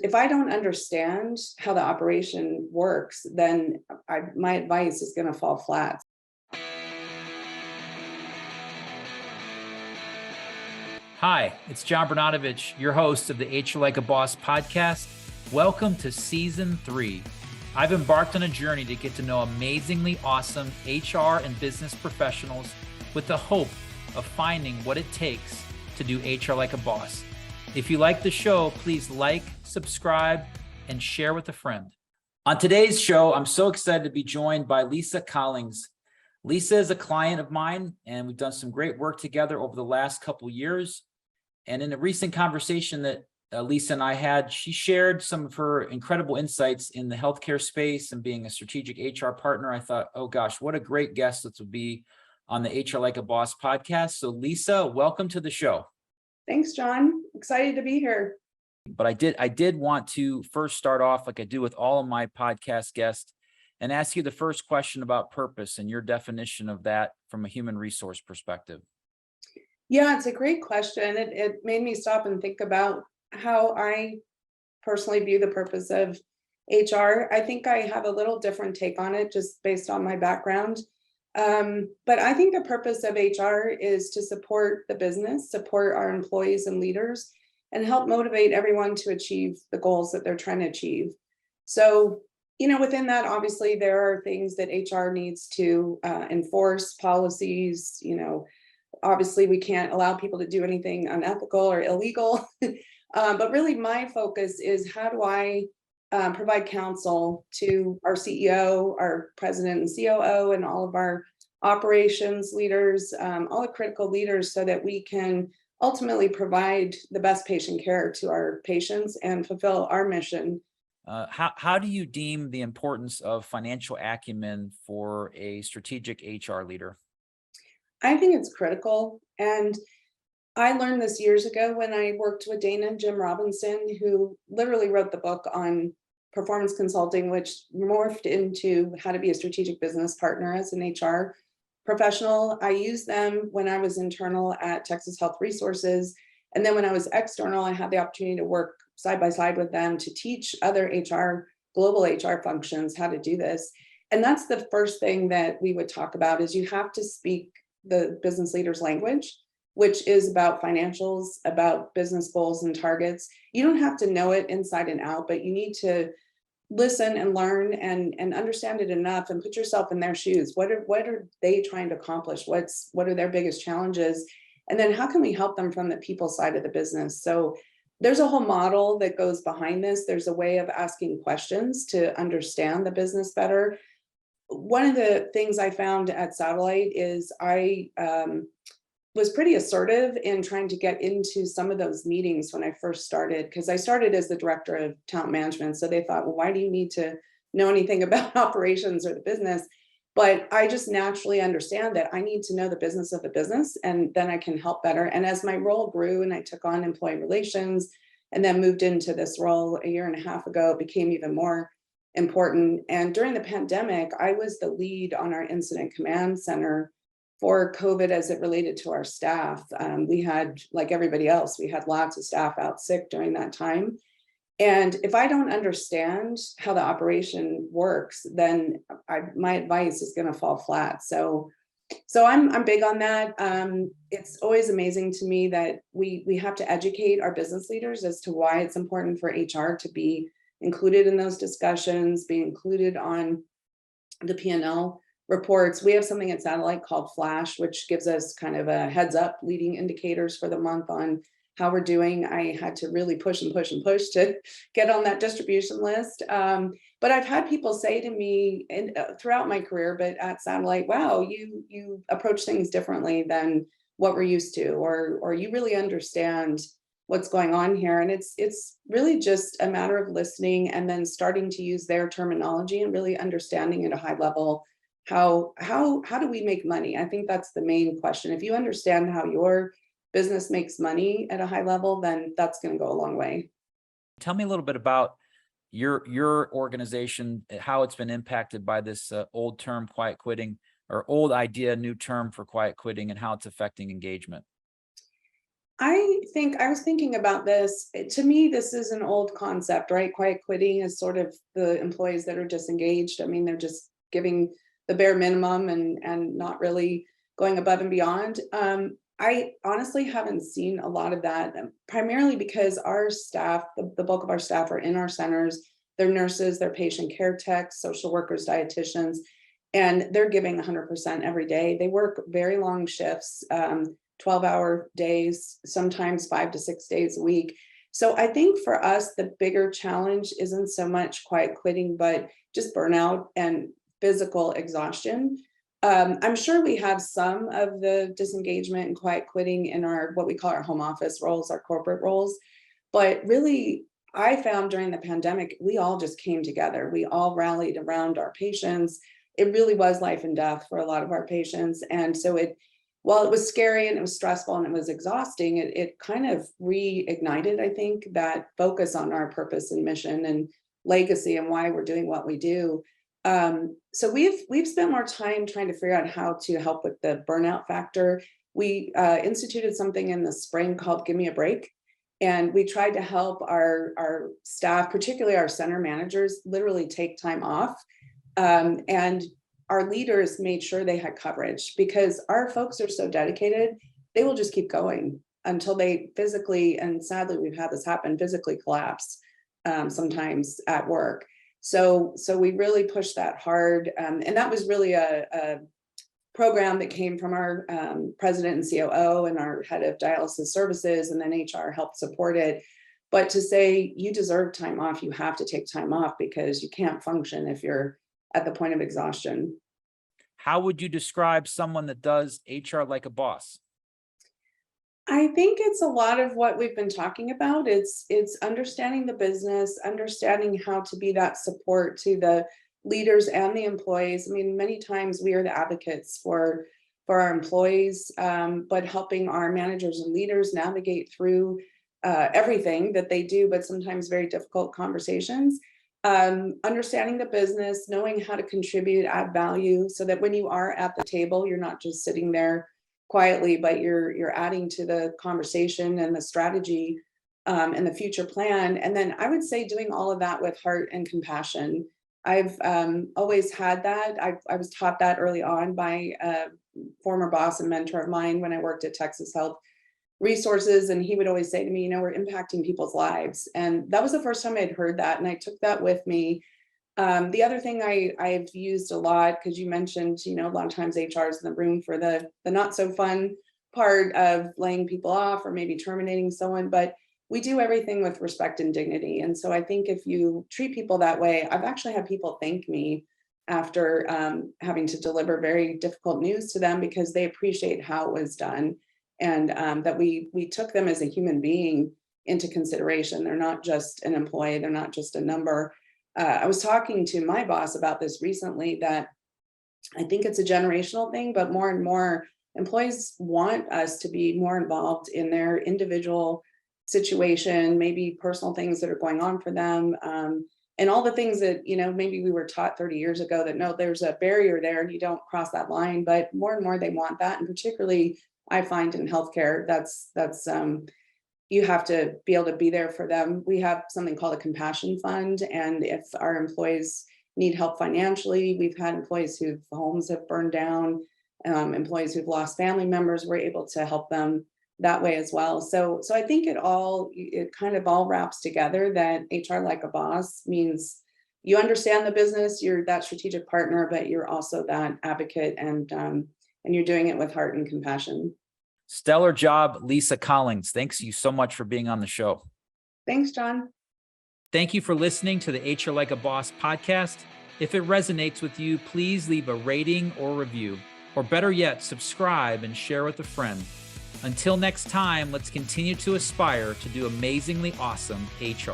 if I don't understand how the operation works, then my advice is going to fall flat. Hi, it's John Bernatovich, your host of the HR Like a Boss podcast. Welcome to Season 3. I've embarked on a journey to get to know amazingly awesome HR and business professionals with the hope of finding what it takes to do HR like a boss. If you like the show, please like, subscribe, and share with a friend. On today's show, I'm so excited to be joined by Lisa Collings. Lisa is a client of mine, and we've done some great work together over the last couple of years. And in a recent conversation that Lisa and I had, she shared some of her incredible insights in the healthcare space and being a strategic HR partner. I thought, oh gosh, what a great guest this would be on the HR Like a Boss podcast. So Lisa, welcome to the show. Thanks, John. Excited to be here. But I did want to first start off like I do with all of my podcast guests and ask you the first question about purpose and your definition of that from a human resource perspective. Yeah, it's a great question. It made me stop and think about how I personally view the purpose of HR. I think I have a little different take on it just based on my background. But I think the purpose of HR is to support the business, support our employees and leaders, and help motivate everyone to achieve the goals that they're trying to achieve. So, within that, obviously, there are things that HR needs to enforce, policies. Obviously, we can't allow people to do anything unethical or illegal. But really, my focus is how do I provide counsel to our CEO, our president and COO, and all of our operations leaders, all the critical leaders, so that we can ultimately provide the best patient care to our patients and fulfill our mission. How do you deem the importance of financial acumen for a strategic HR leader? I think it's critical. And I learned this years ago when I worked with Dana and Jim Robinson, who literally wrote the book on performance consulting, which morphed into how to be a strategic business partner as an HR professional. I used them when I was internal at Texas Health Resources. And then when I was external, I had the opportunity to work side by side with them to teach other global HR functions how to do this. And that's the first thing that we would talk about is you have to speak the business leader's language, which is about financials, about business goals and targets. You don't have to know it inside and out, but you need to listen and learn and understand it enough and put yourself in their shoes. What are they trying to accomplish? What are their biggest challenges? And then how can we help them from the people side of the business? So there's a whole model that goes behind this. There's a way of asking questions to understand the business better. One of the things I found at Satellite is I was pretty assertive in trying to get into some of those meetings when I first started, because I started as the director of talent management. So they thought, well, why do you need to know anything about operations or the business? But I just naturally understand that I need to know the business of the business, and then I can help better. And as my role grew and I took on employee relations and then moved into this role a year and a half ago, it became even more important. And during the pandemic, I was the lead on our incident command center for COVID as it related to our staff. We had, like everybody else, we had lots of staff out sick during that time. And if I don't understand how the operation works, then my advice is going to fall flat. So I'm big on that. It's always amazing to me that we have to educate our business leaders as to why it's important for HR to be included in those discussions, be included on the P&L reports. We have something at Satellite called Flash, which gives us kind of a heads up leading indicators for the month on how we're doing. I had to really push to get on that distribution list. But I've had people say to me throughout my career, but at Satellite, wow, you approach things differently than what we're used to, or you really understand what's going on here. And it's really just a matter of listening and then starting to use their terminology and really understanding at a high level how do we make money? I think that's the main question. If you understand how your business makes money at a high level, then that's going to go a long way. Tell me a little bit about your organization, how it's been impacted by this old term quiet quitting, or old idea, new term for quiet quitting, and how it's affecting engagement. I I was thinking about this. To me, this is an old concept, right? Quiet quitting is sort of the employees that are disengaged. I mean, they're just giving the bare minimum and not really going above and beyond. I honestly haven't seen a lot of that, primarily because our staff, the bulk of our staff are in our centers. They're nurses, they're patient care techs, social workers, dietitians, and they're giving 100% every day. They work very long shifts, 12-hour days, sometimes 5 to 6 days a week. So I think for us, the bigger challenge isn't so much quiet quitting, but just burnout and physical exhaustion. I'm sure we have some of the disengagement and quiet quitting in our, what we call our home office roles, our corporate roles. But really, I found during the pandemic, we all just came together. We all rallied around our patients. It really was life and death for a lot of our patients. And so while it was scary and it was stressful and it was exhausting, it kind of reignited, I think, that focus on our purpose and mission and legacy and why we're doing what we do. So we've spent more time trying to figure out how to help with the burnout factor. We instituted something in the spring called Give Me a Break. And we tried to help our staff, particularly our center managers, literally take time off. And our leaders made sure they had coverage, because our folks are so dedicated, they will just keep going until they physically, and sadly we've had this happen, physically collapse sometimes at work. So we really pushed that hard. And that was really a program that came from our president and COO and our head of dialysis services, and then HR helped support it. But to say you deserve time off, you have to take time off, because you can't function if you're at the point of exhaustion. How would you describe someone that does HR like a boss? I think it's a lot of what we've been talking about. It's understanding the business, understanding how to be that support to the leaders and the employees. I mean, many times we are the advocates for our employees, but helping our managers and leaders navigate through everything that they do, but sometimes very difficult conversations. Understanding the business, knowing how to contribute, add value, so that when you are at the table, you're not just sitting there quietly, but you're adding to the conversation and the strategy and the future plan. And then I would say doing all of that with heart and compassion. I've always had that. I was taught that early on by a former boss and mentor of mine when I worked at Texas Health Resources, and he would always say to me, we're impacting people's lives. And that was the first time I'd heard that, and I took that with me. The other thing I've used a lot, because you mentioned, a lot of times HR is in the room for the not so fun part of laying people off or maybe terminating someone, but we do everything with respect and dignity. And so I think if you treat people that way, I've actually had people thank me after having to deliver very difficult news to them, because they appreciate how it was done, and that we took them as a human being into consideration. They're not just an employee, they're not just a number. I was talking to my boss about this recently, that I think it's a generational thing, but more and more employees want us to be more involved in their individual situation, maybe personal things that are going on for them, and all the things that, maybe we were taught 30 years ago that no, there's a barrier there and you don't cross that line. But more and more they want that. And particularly I find in healthcare, that's you have to be able to be there for them. We have something called a compassion fund. And if our employees need help financially, we've had employees whose homes have burned down, employees who've lost family members, we're able to help them that way as well. So I think it kind of all wraps together, that HR like a boss means you understand the business, you're that strategic partner, but you're also that advocate, and you're doing it with heart and compassion. Stellar job, Lisa Collings. Thanks you so much for being on the show. Thanks, John. Thank you for listening to the HR Like a Boss podcast. If it resonates with you, please leave a rating or review, or better yet, subscribe and share with a friend. Until next time, let's continue to aspire to do amazingly awesome HR.